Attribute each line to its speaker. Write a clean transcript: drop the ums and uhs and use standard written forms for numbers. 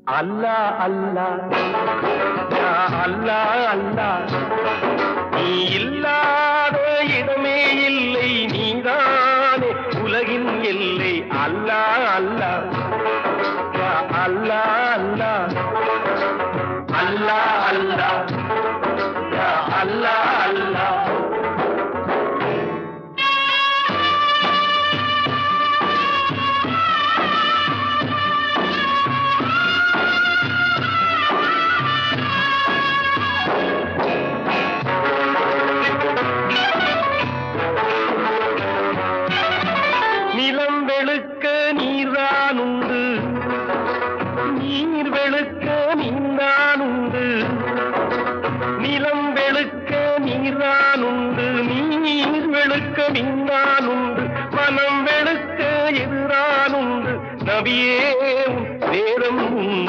Speaker 1: அல்லாஹ் அல்லாஹ் யா அல்லாஹ் அல்லாஹ் நீ இல்லாத இடமே இல்லை நீதானே உலகின் எல்லை அல்லாஹ் அல்லாஹ் யா அல்லாஹ் அல்லாஹ் அல்லாஹ் அல்லாஹ் யா அல்லாஹ் அல்லாஹ் நிலம் வெளுக்க நீர்தானுண்டு நீர் வெளுக்க நீர்தானுண்டு நிலம் வெளுக்க நீர்தானுண்டு நீர் வெளுக்க நீர்தானுண்டு மனம் வெளுக்க எதிரானுண்டு நபியே வேதம்